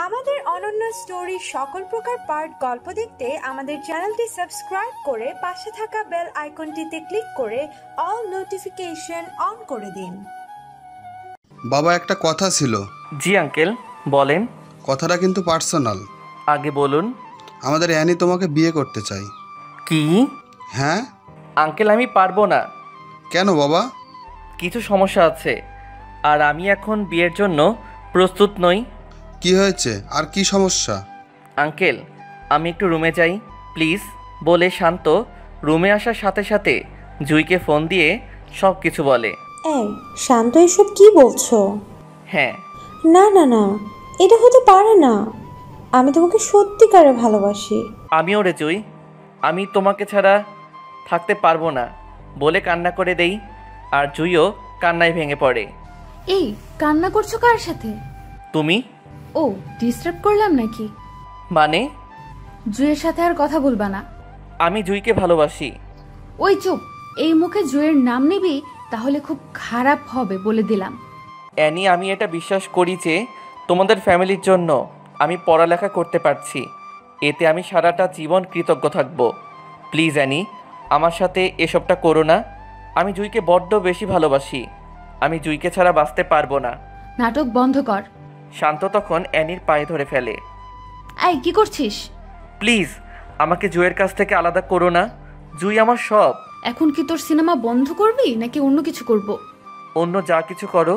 আমাদের অনন্য স্টোরি সকল প্রকার পার্ট গল্প দেখতে আমাদের চ্যানেলটি সাবস্ক্রাইব করে পাশে থাকা বেল আইকনটিতে ক্লিক করে অল নোটিফিকেশন অন করে দিন। বাবা, একটা কথা ছিল। জি আঙ্কেল, বলেন। কথাটা কিন্তু পার্সোনাল। আগে বলুন। আমাদের অ্যানি তোমাকে বিয়ে করতে চাই। কি? হ্যাঁ। আঙ্কেল, আমি পারবো না। কেন বাবা? কিছু সমস্যা আছে, আর আমি এখন বিয়ের জন্য প্রস্তুত নই। কি হয়েছে? আর কি সমস্যা? আঙ্কেল, আমি একটু রুমে যাই প্লিজ, বলে শান্ত রুমে আসার সাথে সাথে জুইকে ফোন দিয়ে সব কিছু বলে। এই শান্ত, এসব কি বলছো? হ্যাঁ। না না না, এটা হতে পারে না। আমি তোমাকে সত্যিকারে ভালোবাসি। আমিও রে জুই, আমি তোমাকে ছাড়া থাকতে পারবো না বলে কান্না করে দেই, আর জুইও কান্নায় ভেঙে পড়ে। এই কান্না করছো কার সাথে? তুমি? ও, ডিস্টার্ব করলাম নাকি? মানে? জুয়ের সাথে আর কথা বলবা না। আমি জুইকে ভালোবাসি। ওই চুপ, এই মুখে জুয়ের নাম নিবি তাহলে খুব খারাপ হবে বলে দিলাম। অ্যানি, আমি এটা বিশ্বাস করি যে তোমাদের ফ্যামিলির জন্য আমি পড়ালেখা করতে পারছি, এতে আমি সারাটা জীবন কৃতজ্ঞ থাকব। প্লিজ অ্যানি, আমার সাথে এসবটা করো না। আমি জুইকে বড্ড বেশি ভালোবাসি, আমি জুইকে ছাড়া বাঁচতে পারবো না। নাটক বন্ধ কর। শান্ত তখন অ্যানির পায়ে ধরে ফেলে। এই কি করছিস? প্লিজ আমাকে জুইয়ের কাছ থেকে আলাদা করো না, জুই আমার সব। এখন কি তোর সিনেমা বন্ধ করবি নাকি অন্য কিছু করব? অন্য যা কিছু করো,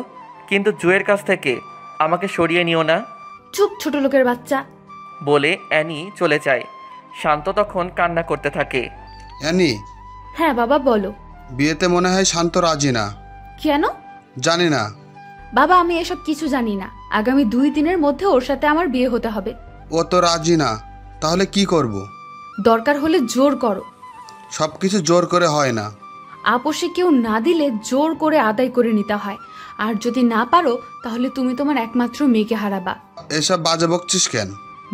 কিন্তু জুইয়ের কাছ থেকে আমাকে সরিয়ে নিও না। চুপ ছোট লোকের বাচ্চা, বলে অ্যানি চলে যায়। শান্ত তখন কান্না করতে থাকে। অ্যানি, হ্যাঁ বাবা বলো। বিয়েতে মনে হয় শান্ত রাজি না। কেন? জানি না বাবা, আমি এসব কিছু জানি না। আগামী 2 দিনের মধ্যে ওর সাথে আমার বিয়ে হতে হবে। ও তো রাজি না, তাহলে কি করব? দরকার হলে জোর করো। সব কিছু জোর করে হয় না। আপোষে কেউ না দিলে জোর করে আদায় করে নিতে হয়, আর যদি না পারো তাহলে তুমি তোমার একমাত্র মেয়েকে হারাবা। এসব বাজে বকছিস কেন?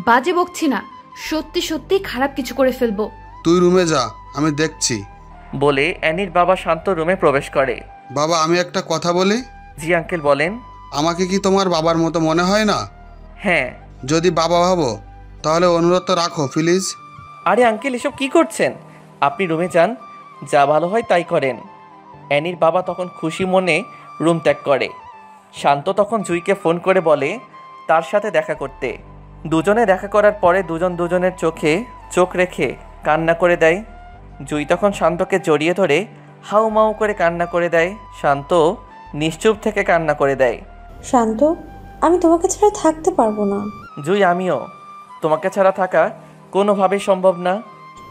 বাজে বকছি না, সত্যি সত্যি খারাপ কিছু করে ফেলবো। তুই রুমে যা, আমি দেখছি। বলে অ্যানির বাবা শান্ত রুমে প্রবেশ করে। বাবা, আমি একটা কথা বলি। জি আঙ্কেল, বলেন। আমাকে কি তোমার বাবার মতো মনে হয় না? হ্যাঁ। যদি বাবা ভাবো তাহলে অনুরোধ রাখো প্লিজ। আরে আঙ্কেল, এসব কি করছেন? আপনি রুমে যান, যা ভালো হয় তাই করেন। অ্যানির বাবা তখন খুশি মনে রুম ত্যাগ করে। শান্ত তখন জুইকে ফোন করে বলে তার সাথে দেখা করতে। দুজনে দেখা করার পরে দুজন দুজনের চোখে চোখ রেখে কান্না করে দেয়। জুই তখন শান্তকে জড়িয়ে ধরে হাউমাউ করে কান্না করে দেয়। শান্ত নিশ্চুপ থেকে কান্না করে দেয়। শান্ত, আমি তোমাকে ছাড়া থাকতে পারবো না। জুই, আমিও। তোমাকে ছাড়া থাকা কোনোভাবেই সম্ভব না।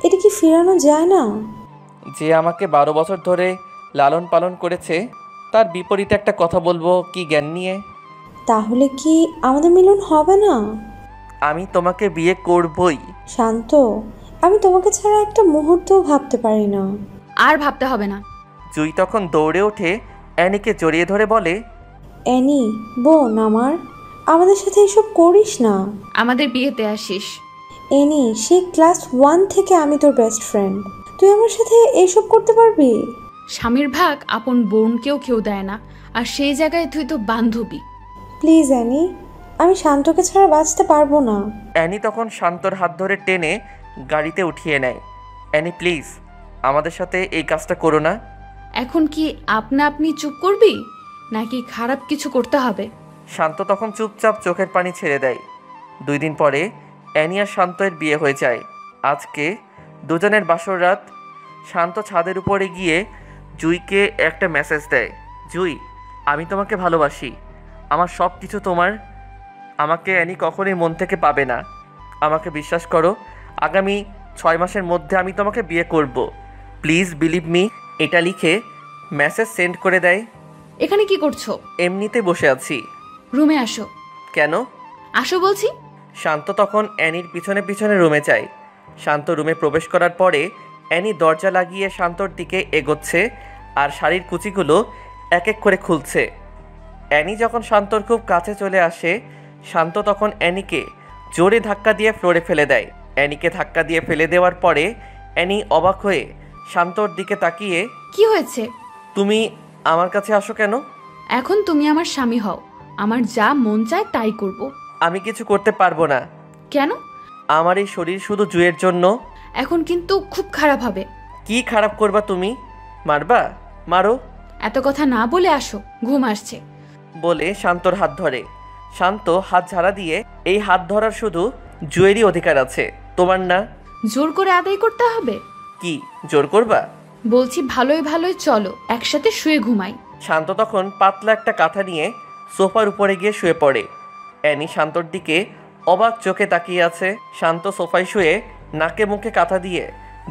এটা কি ফেরানো যায় না? যে আমাকে 12 বছর ধরে লালন পালন করেছে, তার বিপরীতে একটা কথা বলবো কি জ্ঞান নিয়ে? তাহলে কি আমাদের মিলন হবে না? আমি তোমাকে বিয়ে করবই। শান্ত, আমি তোমাকে ছাড়া একটা মুহূর্তও ভাবতে পারি না। আর ভাবতে হবে না। জুই তখন দৌড়ে ওঠে অ্যানিকে জড়িয়ে ধরে বলে, অ্যানি বোন আমার, আমাদের সাথে এসব করিস না। আমাদের বিয়েতে আসিস। অ্যানি, সেই ক্লাস 1 থেকে আমি তোর বেস্ট ফ্রেন্ড। তুই আমার সাথে এসব করতে পারবি? স্বামীর ভাগ আপন বোনকেও কেউ দেয় না, আর সেই জায়গায় তুই তো বান্ধবী। প্লিজ অ্যানি, আমি শান্তকে ছাড়া বাঁচতে পারবো না। অ্যানি তখন শান্তর হাত ধরে টেনে গাড়িতে উঠিয়ে নেয়। অ্যানি প্লিজ, আমাদের সাথে এই কাজটা করো না। এখন কি আপনা আপনি চুপ করবি নাকি খারাপ কিছু করতে হবে? শান্ত তখন চুপচাপ চোখের পানি ছেড়ে দেয়। 2 দিন পরে অ্যানি আর শান্তের বিয়ে হয়ে যায়। আজকে দুজনের বাসর রাত। শান্ত ছাদের উপরে গিয়ে জুইকে একটা মেসেজ দেয়। জুই, আমি তোমাকে ভালোবাসি, আমার সব কিছু তোমার। আমাকে অ্যানি কখনোই মন থেকে পাবে না, আমাকে বিশ্বাস করো। আগামী 6 মাসের মধ্যে আমি তোমাকে বিয়ে করব, প্লিজ বিলিভ মি। এটা লিখে মেসেজ সেন্ড করে দেয়। এখানে কি করছো? এমনিতে বসে আছি। রুমে আসো। কেন? আসো বলছি। শান্ত তখন অ্যানির পিছনে পিছনে রুমে যায়। শান্ত রুমে প্রবেশ করার পরে অ্যানি দরজা লাগিয়ে শান্তর দিকে এগোচ্ছে, আর শাড়ির কুচিগুলো এক এক করে খুলছে। অ্যানি যখন শান্তর খুব কাছে চলে আসে, শান্ত তখন অ্যানিকে জোরে ধাক্কা দিয়ে ফ্লোরে ফেলে দেয়। অ্যানিকে ধাক্কা দিয়ে ফেলে দেওয়ার পরে অ্যানি অবাক হয়ে শান্তর দিকে তাকিয়ে, কি হয়েছে? তুমি আমার কাছে আসো কেন? এখন তুমি আমার স্বামী হও, আমার যা মন চায় তাই করব। আমি কিছু করতে পারবো না। কেন? আমার এই শরীর শুধু জুয়ের জন্য। এখন কিন্তু খুব খারাপ হবে। কি খারাপ করবা তুমি? মারবা? মারো। এত কথা না বলে আসো, ঘুম আসছে। বলে শান্তর হাত ধরে। শান্ত হাত ঝাড়া দিয়ে, এই হাত ধরার শুধু জুয়েরই অধিকার আছে, তোমার না। জোর করে আদায় করতে হবে? কি জোর করবা? বলছি ভালোই ভালোই চলো, একসাথে শুয়ে ঘুমাই। শান্ত তখন পাতলা একটা কাঁথা নিয়ে সোফার উপরে গিয়ে শুয়ে পড়ে। অ্যানি শান্তর দিকে অবাক চোখে তাকিয়ে আছে। শান্ত সোফায় শুয়ে নাকে মুখে কাঁথা দিয়ে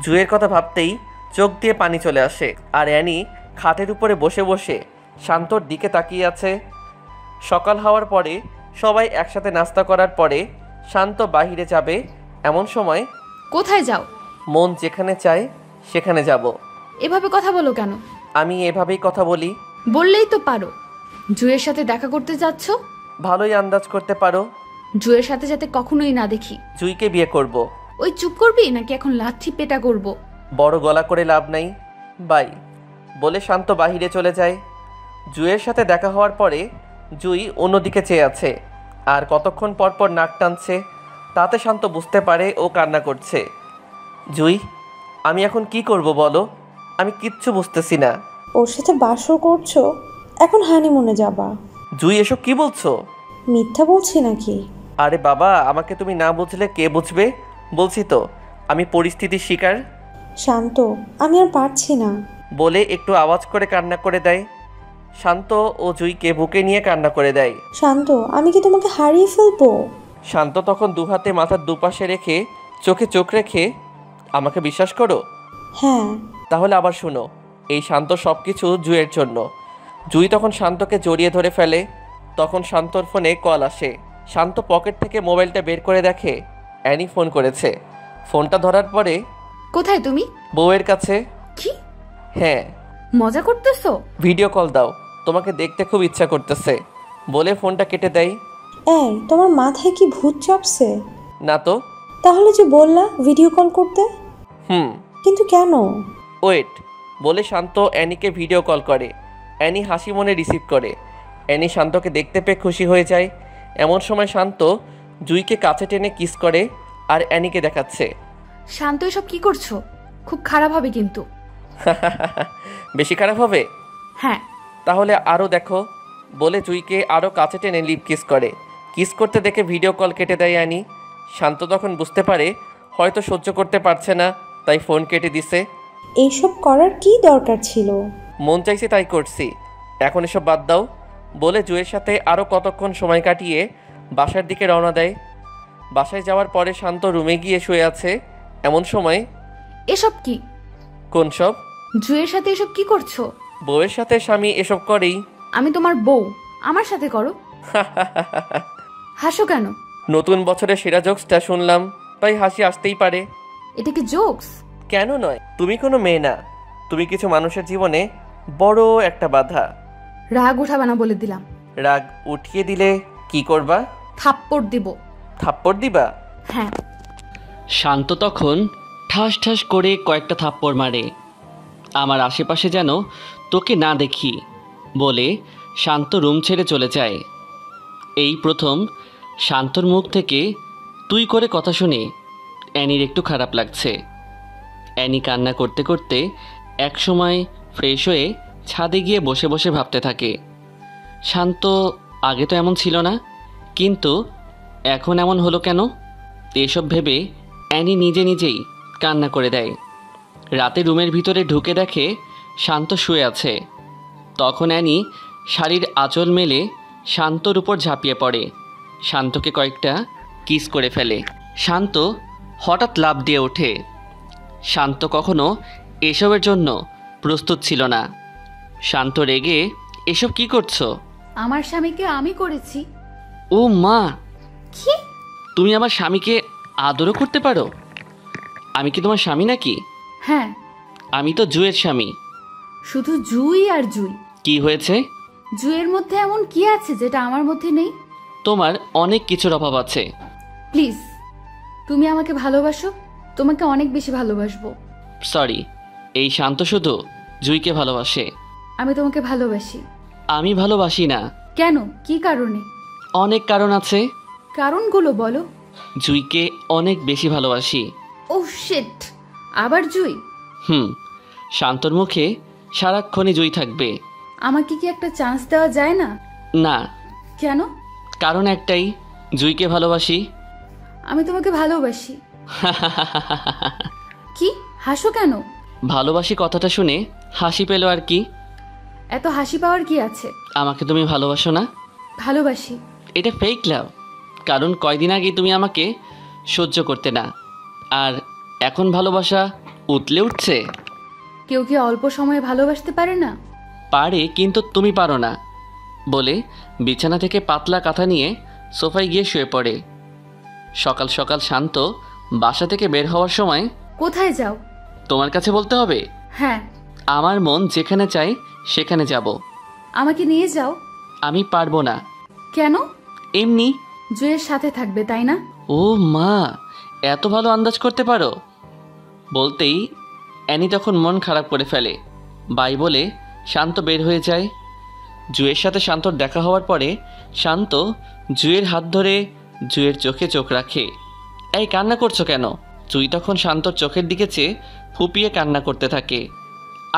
জুয়ের কথা ভাবতেই চোখ দিয়ে পানি চলে আসে। আর অ্যানি খাটের উপরে বসে বসে শান্তর দিকে তাকিয়ে আছে। সকাল হওয়ার পরে সবাই একসাথে নাস্তা করার পরে শান্ত বাহিরে যাবে। এমন সময় কোথায় যাও? মন যেখানে চায় সেখানে যাব। এভাবে কথা বলো কেন? আমি এভাবেই কথা বলি। বললেই তো পারো। জুয়ের সাথে দেখা করতে যাচ্ছ? ভালোই আন্দাজ করতে পারো। জুয়ের সাথে যাতে কখনোই না দেখি। জুইকে বিয়ে করব। ওই চুপ করবি নাকি এখন লাথি পেটা করব? বড় গলা করে লাভ নাই, বাই। বলে শান্ত বাহিরে চলে যায়। জুয়ের সাথে দেখা হওয়ার পরে জুই অন্যদিকে চেয়ে আছে আর কতক্ষণ পর পর নাক টানছে। তাতে শান্ত বুঝতে পারে ও কান্না করছে। জুই, আমি এখন কি করব বলো? আমি কিচ্ছু বুঝতেছি না। ওর সাথে বাসর করছো, এখন হানিমুনে যাবা। জুই, এসব কি বলছো? মিথ্যা বলছি নাকি? আরে বাবা, আমাকে তুমি না বুঝলে কে বুঝবে? বলছি তো আমি পরিস্থিতির শিকার। শান্ত, আমি আর পারছি না। বলে একটু আওয়াজ করে কান্না করে দেয়। শান্ত ও জুইকে বুকে নিয়ে কান্না করে দেয়। শান্ত, আমি কি তোমাকে হারিয়ে ফেলবো? শান্ত তখন দুহাতে মাথার দুপাশে রেখে চোখে চোখ রেখে, আমাকে বিশ্বাস করো? হ্যাঁ। তাহলে আবার শুনো, এই শান্ত সব কিছু জুয়ের জন্য। জুই তখন শান্তকে জড়িয়ে ধরে ফেলে। তখন শান্তর ফোনে কল আসে। শান্ত পকেট থেকে মোবাইলটা বের করে দেখে অ্যানি ফোন করেছে। ফোনটা ধরার পরে, কোথায় তুমি? বউয়ের কাছে। কি হ্যাঁ। মজা করতেছো? ভিডিও কল দাও, তোমাকে দেখতে খুব ইচ্ছা করতেছে। বলে ফোনটা কেটে দেয়। এই, তোমার মাথায় কি ভূত চাপছে? না তো। তাহলে যে বললা ভিডিও কল করতে। কিন্তু কেন? ওয়েট। বলে শান্ত অ্যানিকে ভিডিও কল করে। অ্যানি হাসি মনে রিসিভ করে। অ্যানি শান্তকে দেখতে পেয়ে খুশি হয়ে যায়। এমন সময় শান্ত জুইকে কাছে টেনে কিস করে আর অ্যানিকে দেখাচ্ছে। শান্ত, এসব কি করছো? খুব খারাপ হবে কিন্তু। বেশি খারাপ হবে? হ্যাঁ। তাহলে আরও দেখো। বলে জুইকে আরও কাছে টেনে লিপ কিস করে। কিস করতে দেখে ভিডিও কল কেটে দেয় অ্যানি। শান্ত তখন বুঝতে পারে হয়তো সহ্য করতে পারছে না, তাই ফোন কেটে দিছে। এইসব করার কি দরকার ছিল? মন চাইছে তাই করছি, এখন এসব বাদ দাও। বলে জুয়ের সাথে আরও কতক্ষণ সময় কাটিয়ে বাসার দিকে রওনা দেয়। বাসায় যাওয়ার পরে শান্ত রুমে গিয়ে শুয়ে আছে। এমন সময়, এসব কি? কোন সব? জুয়ের সাথে এসব কি করছো? বউয়ের সাথে স্বামী এসব করেই। আমি তোমার বউ, আমার সাথে করো। হাসো কেন? নতুন বছরের সেরা জোকসটা শুনলাম, তাই হাসি আসতেই পারে। এটা কি জোকস? কেন নয়? তুমি কোনো মেয়ে না, তুমি কিছু মানুষের জীবনে বড় একটা বাধা। রাগ উঠাবে না বলে দিলাম। রাগ উঠিয়ে দিলে কি করবা? থাপ্পড় দিব। থাপ্পড় দিবা? হ্যাঁ। শান্ত তখন ঠাস ঠাস করে কয়েকটা থাপ্পড় মারে। আমার আশেপাশে যেন তোকে না দেখি বলে শান্ত রুম ছেড়ে চলে যায়। এই প্রথম শান্তর মুখ থেকে তুই করে কথা শুনে অ্যানির একটু খারাপ লাগছে। অ্যানি কান্না করতে করতে একসময় ফ্রেশ হয়ে ছাদে গিয়ে বসে বসে ভাবতে থাকে, শান্ত আগে তো এমন ছিল না, কিন্তু এখন এমন হলো কেন? এসব ভেবে অ্যানি নিজে নিজেই কান্না করে দেয়। রাতে রুমের ভিতরে ঢুকে দেখে শান্ত শুয়ে আছে। তখন অ্যানি শাড়ির আঁচল মেলে শান্তর উপর ঝাঁপিয়ে পড়ে, শান্তকে কয়েকটা কিস করে ফেলে। শান্ত হঠাৎ লাফ দিয়ে ওঠে। শান্ত কখনো এসবের জন্য প্রস্তুত ছিল না। শান্ত রেগে, এসব কি করছো? আমার স্বামীকে আমি করেছি। ও মা, কি? তুমি আমার স্বামীকে আদরও করতে পারো? আমি কি তোমার স্বামী নাকি? হ্যাঁ। আমি তো জুয়ের স্বামী। শুধু জুই আর জুই। কি হয়েছে? জুয়ের মধ্যে এমন কি আছে যেটা আমার মধ্যে নেই? তোমার অনেক কিছুর অভাব আছে। প্লিজ, তুমি আমাকে ভালোবাসো, তোমাকে অনেক বেশি ভালোবাসবো। সরি, এই শান্ত শুধু জুইকে ভালোবাসে। আমি তোমাকে ভালোবাসি। আমি ভালোবাসি না। কেন? কি কারণে? অনেক কারণ আছে। কারণগুলো বলো। জুইকে অনেক বেশি ভালোবাসি। ও শিট, আবার জুই? শান্তর মুখে সারাক্ষণই জুই থাকবে। আমাকে কি একটা চান্স দেওয়া যায় না? না। কেন? কারণ একটাই, জুইকে ভালোবাসি। আমি তোমাকে ভালোবাসি। কি হাসো কেন? ভালোবাসি কথাটা শুনে হাসি পেল আর কি। এত হাসি পাওয়ার কি আছে? আমাকে তুমি ভালোবাসো না? ভালোবাসি। এটা ফেক লাভ, কারণ কয়দিন আগে তুমি আমাকে সহ্য করতে না, আর এখন ভালোবাসা উতলে উঠছে। কেউ কি অল্প সময়ে ভালোবাসতে পারে না? পারে, কিন্তু তুমি পারো না। বলে বিছানা থেকে পাতলা কাঁথা নিয়ে সোফায় গিয়ে শুয়ে পড়ে। সকাল সকাল শান্ত বাসা থেকে বের হওয়ার সময়, কোথায় যাও? তোমার কাছে বলতে হবে? হ্যাঁ। আমার মন যেখানে চাই সেখানে যাব। আমাকে নিয়ে যাও। আমি পারবো না। কেন? এমনি। জুয়ের সাথে থাকবে তাই না? ও মা, এত ভালো আন্দাজ করতে পারো। বলতেই অ্যানি তখন মন খারাপ করে ফেলে। বাই বলে শান্ত বের হয়ে যায়। জুয়ের সাথে শান্তর দেখা হওয়ার পরে শান্ত জুয়ের হাত ধরে জুয়ের চোখে চোখ রাখে। এই কান্না করছো কেন? জুই তখন শান্তর চোখের দিকে চেয়ে ফুপিয়ে কান্না করতে থাকে।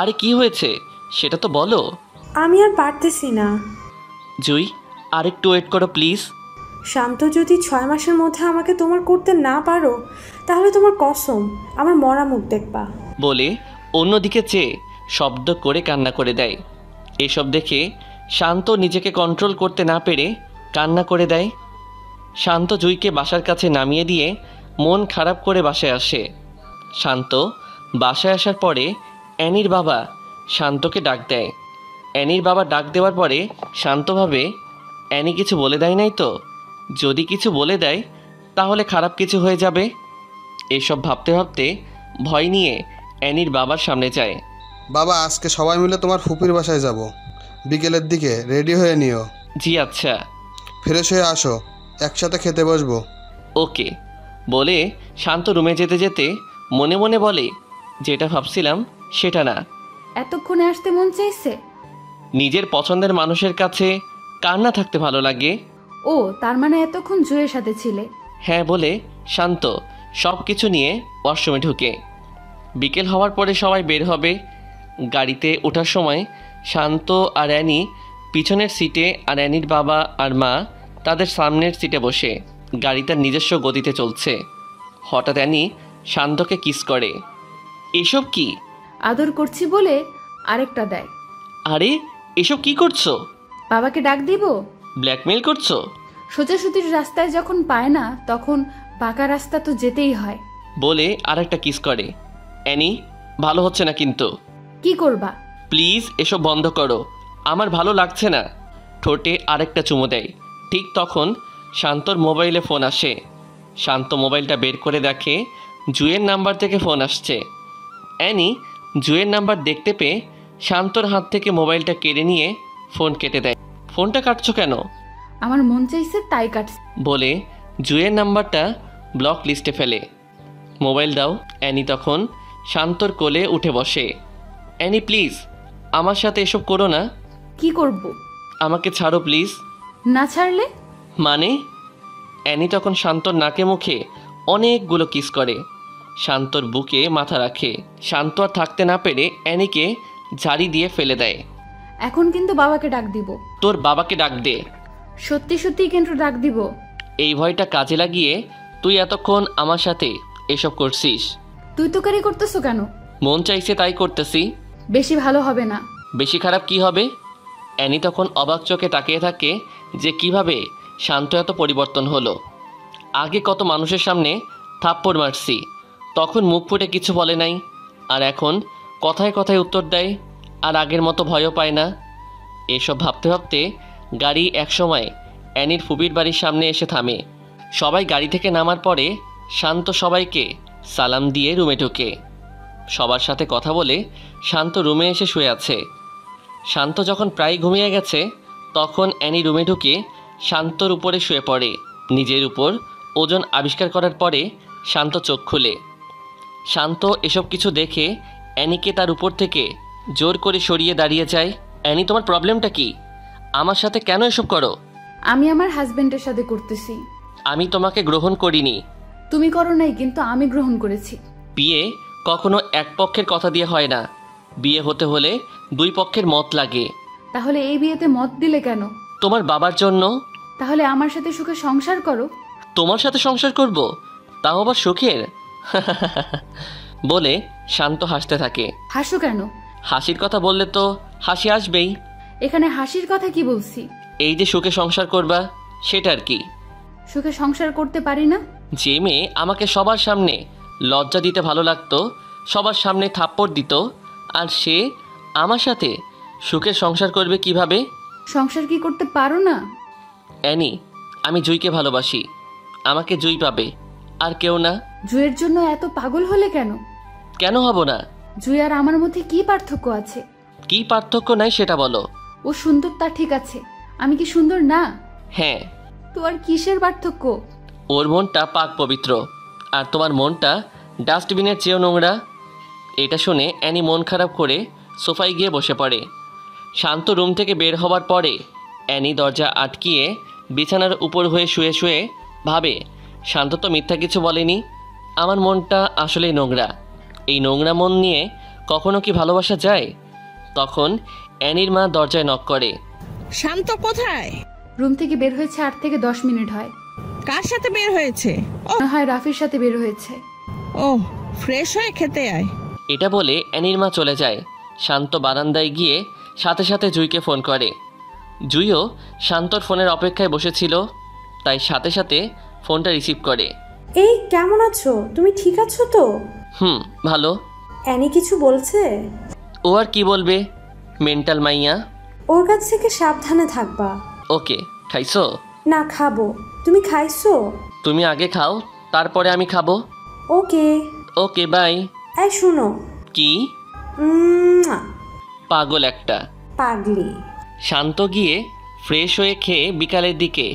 আরে কি হয়েছে সেটা তো বলো। আমি আর পারতেছি না। জুই, আরেকটু ওয়েট করো প্লিজ। শান্ত, যদি 6 মাসের মধ্যে আমাকে তোমার করতে না পারো, তাহলে তোমার কসম আমার মরা মুখ দেখবা। বলে অন্যদিকে চেয়ে শব্দ করে কান্না করে দেয়। এসব দেখে শান্ত নিজেকে কন্ট্রোল করতে না পেরে কান্না করে দেয়। শান্ত জুইকে বাসার কাছে নামিয়ে দিয়ে মন খারাপ করে বাসায় আসে। শান্ত বাসায় আসার পরে অ্যানির বাবা শান্তকে ডাক দেয়। অ্যানির বাবা ডাক দেওয়ার পরে শান্ত ভাবে, অ্যানি কিছু বলে দেয় নাই তো? যদি কিছু বলে দেয় তাহলে খারাপ কিছু হয়ে যাবে। এসব ভাবতে ভাবতে ভয় নিয়ে অ্যানির বাবার সামনে যায়। বাবা, আজকে সবাই মিলে তোমার ফুপির বাসায় যাব। বিকেলের দিকে রেডি হয়ে নিও। জি আচ্ছা। ফ্রেশ হয়ে আসো, একসাথে খেতে বসবো। ওকে। বলে শান্ত রুমে যেতে যেতে মনে মনে বলে, যেটা ভাবছিলাম সেটা না। এতক্ষণে আসতে মন চাইছে? নিজের পছন্দের মানুষের কাছে কার না থাকতে ভালো লাগে? ও, তার মানে এতক্ষণ জুয়ের সাথে ছিলে? হ্যাঁ বলে শান্ত সব কিছু নিয়ে ওয়াশরুমে ঢুকে। বিকেল হওয়ার পরে সবাই বের হবে। গাড়িতে ওঠার সময় শান্ত আর অ্যানি পিছনের সিটে, আর অ্যানির বাবা আর মা তাদের সামনের সিটে বসে। গাড়ি তার নিজস্ব গতিতে চলছে। হঠাৎ অ্যানি শান্তকে কিস করে। এসব কি? আদর করছি বলে আরেকটা দেয়। আরে এসব কি করছো? বাবাকে ডাক দিব? ব্ল্যাকমেল করছো? সোজাসুটির রাস্তায় যখন পায় না তখন বাঁকা রাস্তা তো যেতেই হয়। বলে আরেকটা কিস করে। অ্যানি, ভালো হচ্ছে না কিন্তু। কি করবা? প্লিজ এসব বন্ধ করো, আমার ভালো লাগছে না। ঠোঁটে আরেকটা চুমু দেয়। ঠিক তখন শান্তর মোবাইলে ফোন আসে। শান্ত মোবাইলটা বের করে দেখে জুয়ের নাম্বার থেকে ফোন আসছে। অ্যানি জুয়ের নাম্বার দেখতে পেয়ে শান্তর হাত থেকে মোবাইলটা কেড়ে নিয়ে ফোন কেটে দেয়। ফোনটা কাটছো কেন? আমার মন চাইছে তাই কাটছে। বলে জুয়ের নাম্বারটা ব্লক লিস্টে ফেলে। মোবাইল দাও। অ্যানি তখন শান্তর কোলে উঠে বসে। অ্যানি প্লিজ, আমার সাথে এসব করো না। কি করব? আমাকে ছাড়ো প্লিজ। না ছাড়লে? মানে? অ্যানি তখন শান্তর নাকে মুখে অনেকগুলো কিস করে। শান্তর বুকে মাথা রাখে। শান্ত আর থাকতে না পেরে অ্যানিকে ঝাড়ি দিয়ে ফেলে দেয়। এখন কিন্তু বাবাকে ডাক দিব। তোর বাবাকে ডাক দে। সত্যি সত্যি কিন্তু ডাক দিব। এই ভয়টা কাজে লাগিয়ে তুই এতক্ষণ আমার সাথে এসব করছিস। তুই তো কারি করতেছো কেন? মন চাইছে তাই করতেছি। বেশি ভালো হবে না। বেশি খারাপ কি হবে? অ্যানি তখন অবাক চোখে তাকিয়ে থাকে যে কিভাবে শান্ত এত পরিবর্তন হলো। আগে কত মানুষের সামনে থাপ্পড় মারছি, তখন মুখ ফুটে কিছু বলে নাই, আর এখন কথায় কথায় উত্তর দেয়, আর আগের মতো ভয়ও পায় না। এসব ভাবতে ভাবতে গাড়ি একসময় অ্যানির ফুপির বাড়ির সামনে এসে থামে। সবাই গাড়ি থেকে নামার পরে শান্ত সবাইকে সালাম দিয়ে রুমে ঢোকে। সবার সাথে কথা বলে শান্ত রুমে এসে শুয়ে আছে। শান্ত যখন প্রায় ঘুমিয়ে গেছে তখন অ্যানি রুমে ঢুকে শান্তর উপরে শুয়ে পড়ে। নিজের উপর ওজন আবিষ্কার করার পরে শান্ত চোখ খুলে। শান্ত এসব কিছু দেখে অ্যানিকে তার উপর থেকে জোর করে সরিয়ে দাঁড়িয়ে যায়। অ্যানি, তোমার প্রবলেমটা কি? আমার সাথে কেন এসব করো? আমি আমার হাজবেন্ডের সাথে করতেছি। আমি তোমাকে গ্রহণ করিনি। তুমি করো নাই, কিন্তু আমি গ্রহণ করেছি। বিয়ে কখনো এক পক্ষের কথা দিয়ে হয় না, বিয়ে হতে হলে দুই পক্ষের মত লাগে। তাহলে এই বিয়েতে মত দিলে কেন? তোমার বাবার জন্য। তাহলে আমার সাথে সুখে সংসার করো। তোমার সাথে সংসার করব, তাও আবার সুখের? বলে শান্ত হাসতে থাকে। হাসো কেন? হাসির কথা বললে তো হাসি আসবেই। এখানে হাসির কথা কি বলছি? এই যে সুখে সংসার করবা, সেটা আর কি। সুখে সংসার করতে পারি না? যে মেয়ে আমাকে সবার সামনে লজ্জা দিতে ভালো লাগতো, সবার সামনে থাপ্পড় দিত, আর সে আমার সাথে সুখে সংসার করবে কিভাবে? সংসার কি করতে পারো না? অ্যানি, আমি জুইকে ভালোবাসি, আমাকে জুই পাবে, আর কেউ না। জুয়ের জন্য এত পাগল হলে কেন? কেন হব না? জুই আর আমার মধ্যে কি পার্থক্য আছে? কি পার্থক্য নাই সেটা বলো। ও সুন্দর, তা ঠিক আছে, আমি কি সুন্দর না? হ্যাঁ। তো আর কিসের পার্থক্য? ওর মনটা পাক পবিত্র, আর তোমার মনটা ডাস্টবিনের চেয়েও নোংরা। এটা শুনে অ্যানি মন খারাপ করে সোফায় গিয়ে বসে পড়ে। শান্ত রুম থেকে বের হবার পরে অ্যানি দরজা আটকিয়ে বিছানার উপর হয়ে শুয়ে শুয়ে ভাবে, শান্ত তো মিথ্যা কিছু বলেনি, আমার মনটা আসলেই নোংরা। এই নোংরা মন নিয়ে কখনো কি ভালোবাসা যায়? তখন অ্যানির মা দরজায় নক করে। শান্ত কোথায়? রুম থেকে বের হয়েছে 8 থেকে 10 মিনিট হয়। কার সাথে বের হয়েছে? ও মনে হয় রাফির সাথে বের হয়েছে। ও ফ্রেশ হয়ে খেতে আয়। এটা বলে অ্যানির মা চলে যায়। শান্ত বারান্দায় গিয়ে সাথে সাথে জুইকে ফোন করে। জুইও শান্তর ফোনের অপেক্ষায় বসেছিল, তাই সাথে সাথে ফোনটা রিসিভ করে। এই কেমন আছো? তুমি ঠিক আছো তো? ভালো। অ্যানি কিছু বলছে? ও আর কি বলবে, মেন্টাল মাইয়া। ওর কাছ থেকে সাবধানে থাকবা। ওকে, খাইছো? না, খাবো। তুমি খাইছো? তুমি আগে খাও, তারপরে আমি খাবো। ওকে। ওকে, বাই। এই শুনো। কি? পাগল একটা। পাগলি। শান্ত গিয়ে ফ্রেশ হয়ে খেয়ে বিকালের দিকে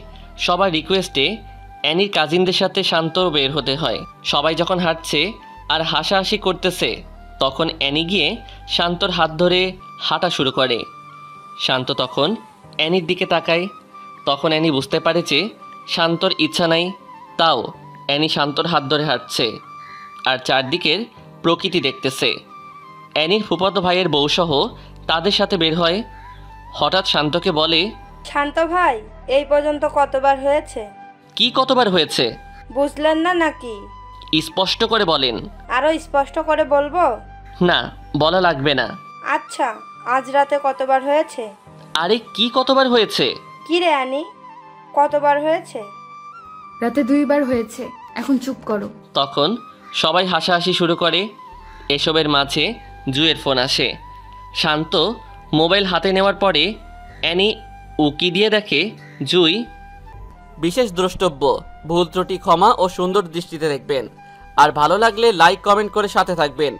সবার রিকোয়েস্টে অ্যানির কাজিনদের সাথে শান্ত বের হতে হয়। সবাই যখন হাঁটছে আর হাসাহাসি করতেছে, তখন অ্যানি গিয়ে শান্তর হাত ধরে হাঁটা শুরু করে। শান্ত তখন অ্যানির দিকে তাকায়। তখন অ্যানি বুঝতে পারে যে শান্তর ইচ্ছা নাই, তাও অ্যানি শান্তর হাত ধরে হাঁটছে আর চারদিকের প্রকৃতি দেখতেছে। অ্যানির ফুফাতো ভাইয়ের বউসহ তাদের সাথে বের হয়। হঠাৎ শান্তকে বলে, শান্ত ভাই, এই পর্যন্ত কতবার হয়েছে? কি কতবার হয়েছে? বুঝলেন না নাকি? স্পষ্ট করে বলেন। আরো স্পষ্ট করে বলবো? না, বলা লাগবে না। আচ্ছা, আজ রাতে কতবার হয়েছে? আরে কি কতবার হয়েছে? কি রে আনি, কতবার হয়েছে? রাতে 2 বার হয়েছে, এখন চুপ করো। তখন সবাই হাসাহাসি শুরু করে। এসবের মাঝে জুয়ের ফোন আসে। শান্ত মোবাইল হাতে নেওয়ার পরে অ্যানি উকি দিয়ে দেখে জুই। বিশেষ দ্রষ্টব্য, ভুল ত্রুটি ক্ষমা ও সুন্দর দৃষ্টিতে দেখবেন, আর ভালো লাগলে লাইক কমেন্ট করে সাথে থাকবেন।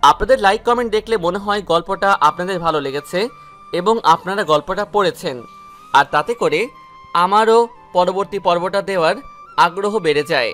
আপনাদের লাইক কমেন্ট দেখলে মনে হয় গল্পটা আপনাদের ভালো লেগেছে এবং আপনারা গল্পটা পড়েছেন, আর তাতে করে আমারও পরবর্তী পর্বটা দেওয়ার আগ্রহ বেড়ে যায়।